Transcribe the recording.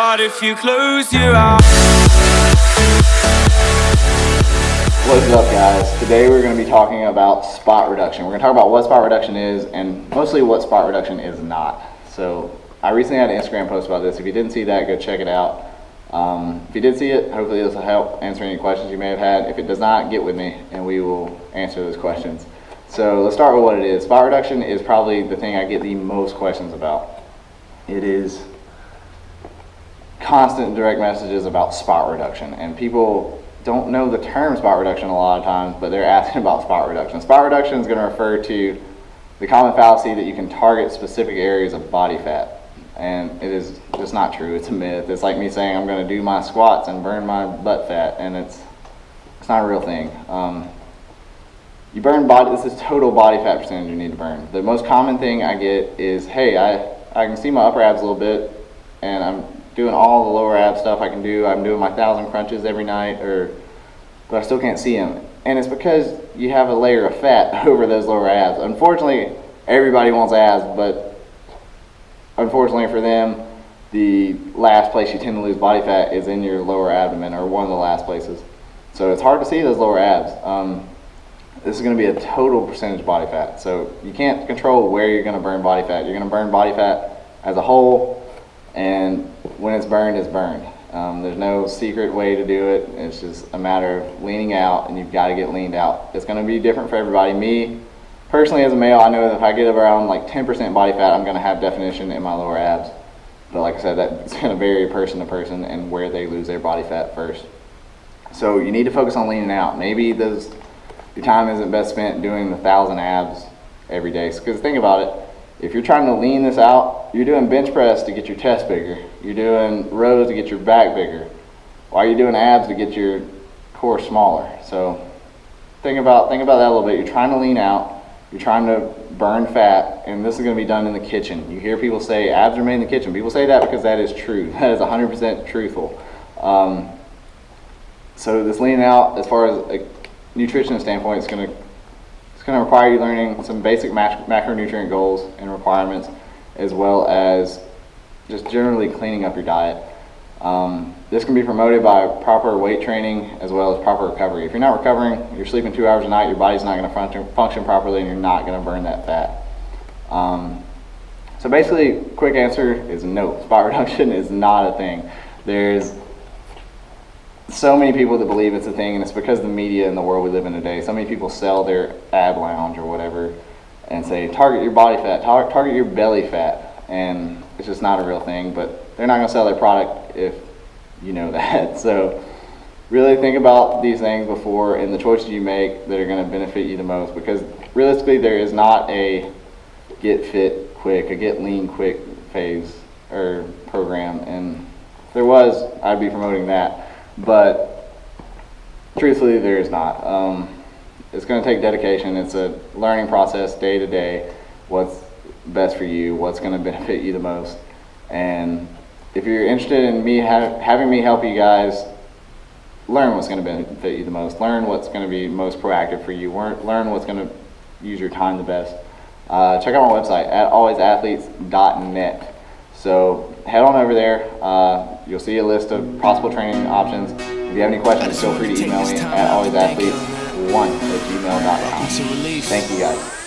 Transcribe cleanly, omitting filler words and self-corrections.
But if you close your eyes. What's up, guys? Today we're going to be talking about spot reduction. We're going to talk about what spot reduction is and mostly what spot reduction is not. So I recently had an Instagram post about this. If you didn't see that, go check it out. If you did see it, hopefully this will help answer any questions you may have had. If it does not, get with me and we will answer those questions. So let's start with what it is. Spot reduction is probably the thing I get the most questions about. It is constant direct messages about spot reduction, and people don't know the term spot reduction a lot of times, but they're asking about spot reduction. Spot reduction is going to refer to the common fallacy that you can target specific areas of body fat, and it is just not true. It's a myth. It's like me saying I'm going to do my squats and burn my butt fat, and it's not a real thing. You burn body. This is total body fat percentage you need to burn. The most common thing I get is, hey, I can see my upper abs a little bit, and I'm doing all the lower ab stuff I can do. I'm doing my 1,000 crunches every night, but I still can't see them. And it's because you have a layer of fat over those lower abs. Unfortunately, everybody wants abs, but unfortunately for them, the last place you tend to lose body fat is in your lower abdomen, or one of the last places. So it's hard to see those lower abs. This is going to be a total percentage body fat. So you can't control where you're going to burn body fat. You're going to burn body fat as a whole, and when it's burned, it's burned. There's no secret way to do it. It's just a matter of leaning out, and you've got to get leaned out. It's going to be different for everybody. Me, personally, as a male, I know that if I get around like 10% body fat, I'm going to have definition in my lower abs. But like I said, that's going to vary person to person and where they lose their body fat first. So you need to focus on leaning out. Maybe your time isn't best spent doing the 1,000 abs every day. Because think about it. If you're trying to lean this out, you're doing bench press to get your chest bigger. You're doing rows to get your back bigger. Why are you doing abs to get your core smaller? So think about that a little bit. You're trying to lean out. You're trying to burn fat, and this is going to be done in the kitchen. You hear people say abs are made in the kitchen. People say that because that is true. That is 100% truthful. So this leaning out, as far as a nutrition standpoint, it's going to require you learning some basic macronutrient goals and requirements, as well as just generally cleaning up your diet. This can be promoted by proper weight training as well as proper recovery. If you're not recovering, you're sleeping 2 hours a night, your body's not going to function properly, and you're not going to burn that fat. So basically, quick answer is no. Spot reduction is not a thing. There's so many people that believe it's a thing, and it's because the media and the world we live in today. So many people sell their ab lounge or whatever and say target your body fat, target your belly fat, and it's just not a real thing. But they're not going to sell their product if you know that. So really think about these things before and the choices you make that are going to benefit you the most, because realistically there is not a get fit quick, a get lean quick phase or program, and if there was, I'd be promoting that. But truthfully, there is not. It's going to take dedication. It's a learning process day to day. What's best for you, what's going to benefit you the most. And if you're interested in me having me help you guys learn what's going to benefit you the most, learn what's going to be most proactive for you, learn what's going to use your time the best, check out my website at alwaysathletes.net. So head on over there. You'll see a list of possible training options. If you have any questions, feel free to email me at alwaysathletes1@gmail.com. Thank you, guys.